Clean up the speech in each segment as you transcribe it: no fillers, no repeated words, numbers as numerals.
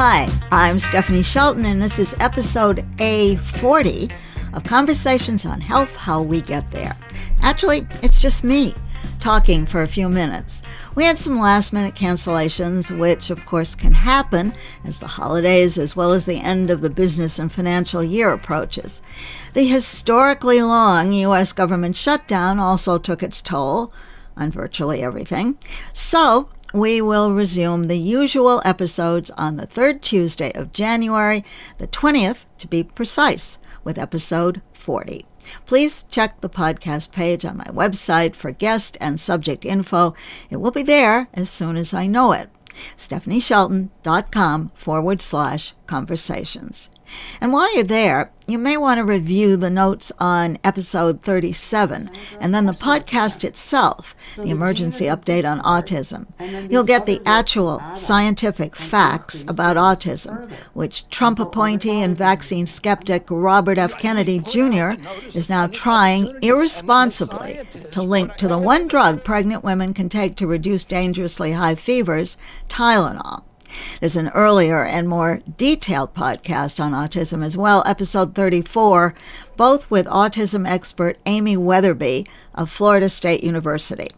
Hi, I'm Stephanie Shelton, and this is episode A-40 of Conversations on Health, How We Get There. Actually, it's just me talking for a few minutes. We had some last-minute cancellations, which of course can happen as the holidays as well as the end of the business and financial year approaches. The historically long U.S. government shutdown also took its toll on virtually everything. So we will resume the usual episodes on the third Tuesday of January, the 20th to be precise, with episode 40. Please check the podcast page on my website for guest and subject info. It will be there as soon as I know it. stephanieshelton.com/conversations. And while you're there, you may want to review the notes on episode 37 and then the podcast itself, the emergency update on autism. You'll get the actual scientific facts about autism, which Trump appointee and vaccine skeptic Robert F. Kennedy Jr. is now trying irresponsibly to link to the one drug pregnant women can take to reduce dangerously high fevers, Tylenol. There's an earlier and more detailed podcast on autism as well, episode 34, both with autism expert Amy Weatherby of Florida State University.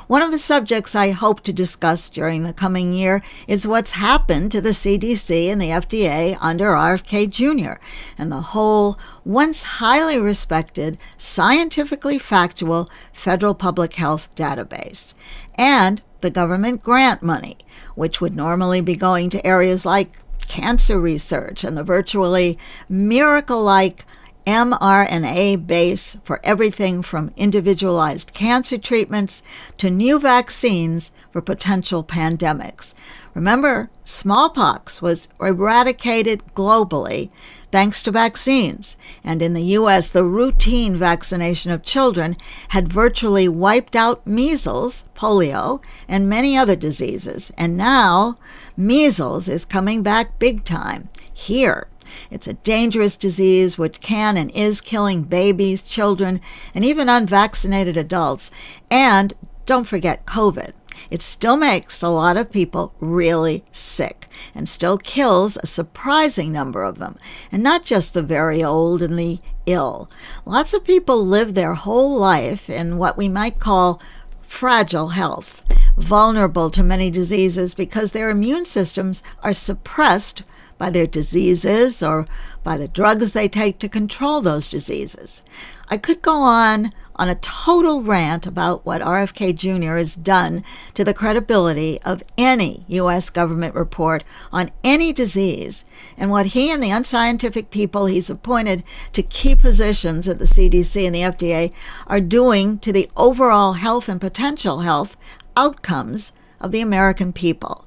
One of the subjects I hope to discuss during the coming year is what's happened to the CDC and the FDA under RFK Jr. and the whole, once highly respected, scientifically factual federal public health database, and the government grant money, which would normally be going to areas like cancer research and the virtually miracle-like mRNA base for everything from individualized cancer treatments to new vaccines for potential pandemics. Remember, smallpox was eradicated globally thanks to vaccines, and in the U.S., the routine vaccination of children had virtually wiped out measles, polio, and many other diseases. And now, measles is coming back big time here. It's a dangerous disease which can and is killing babies, children, and even unvaccinated adults. And don't forget COVID. It still makes a lot of people really sick and still kills a surprising number of them, and not just the very old and the ill. Lots of people live their whole life in what we might call fragile health, vulnerable to many diseases because their immune systems are suppressed by their diseases or by the drugs they take to control those diseases. I could go on a total rant about what RFK Jr. has done to the credibility of any U.S. government report on any disease and what he and the unscientific people he's appointed to key positions at the CDC and the FDA are doing to the overall health and potential health outcomes of the American people.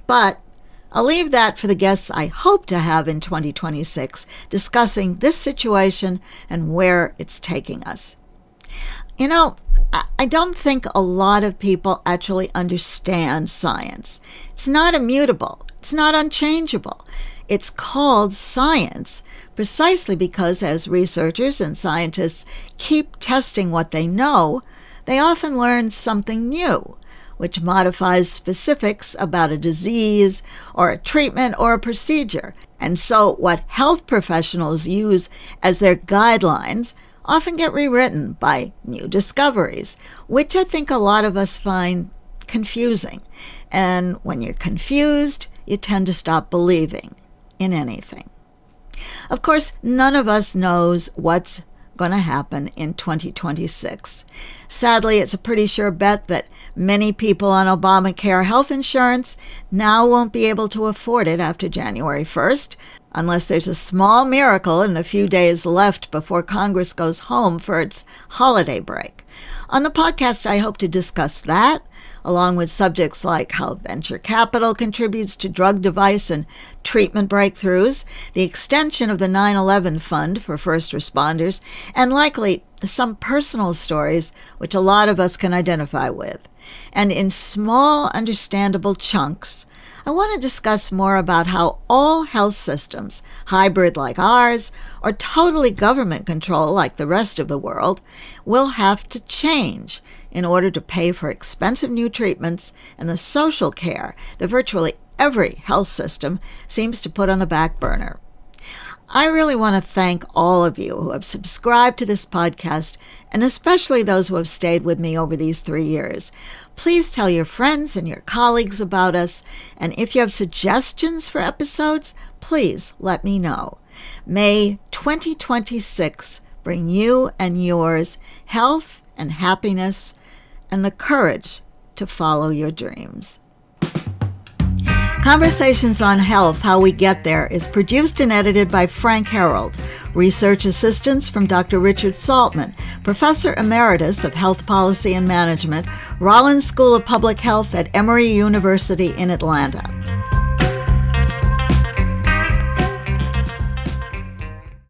But I'll leave that for the guests I hope to have in 2026 discussing this situation and where it's taking us. You know, I don't think a lot of people actually understand science. It's not immutable. It's not unchangeable. It's called science precisely because as researchers and scientists keep testing what they know, they often learn something new, which modifies specifics about a disease or a treatment or a procedure. And so what health professionals use as their guidelines often get rewritten by new discoveries, which I think a lot of us find confusing. And when you're confused, you tend to stop believing in anything. Of course, none of us knows what's going to happen in 2026. Sadly, it's a pretty sure bet that many people on Obamacare health insurance now won't be able to afford it after January 1st, unless there's a small miracle in the few days left before Congress goes home for its holiday break. On the podcast, I hope to discuss that, along with subjects like how venture capital contributes to drug device and treatment breakthroughs, the extension of the 9/11 fund for first responders, and likely some personal stories which a lot of us can identify with. And in small, understandable chunks, I want to discuss more about how all health systems, hybrid like ours, or totally government control like the rest of the world, will have to change in order to pay for expensive new treatments and the social care that virtually every health system seems to put on the back burner. I really want to thank all of you who have subscribed to this podcast, and especially those who have stayed with me over these 3 years. Please tell your friends and your colleagues about us, and if you have suggestions for episodes, please let me know. May 2026 bring you and yours health and happiness and the courage to follow your dreams. Conversations on Health, How We Get There is produced and edited by Frank Harold. Research assistance from Dr. Richard Saltman, Professor Emeritus of Health Policy and Management, Rollins School of Public Health at Emory University in Atlanta.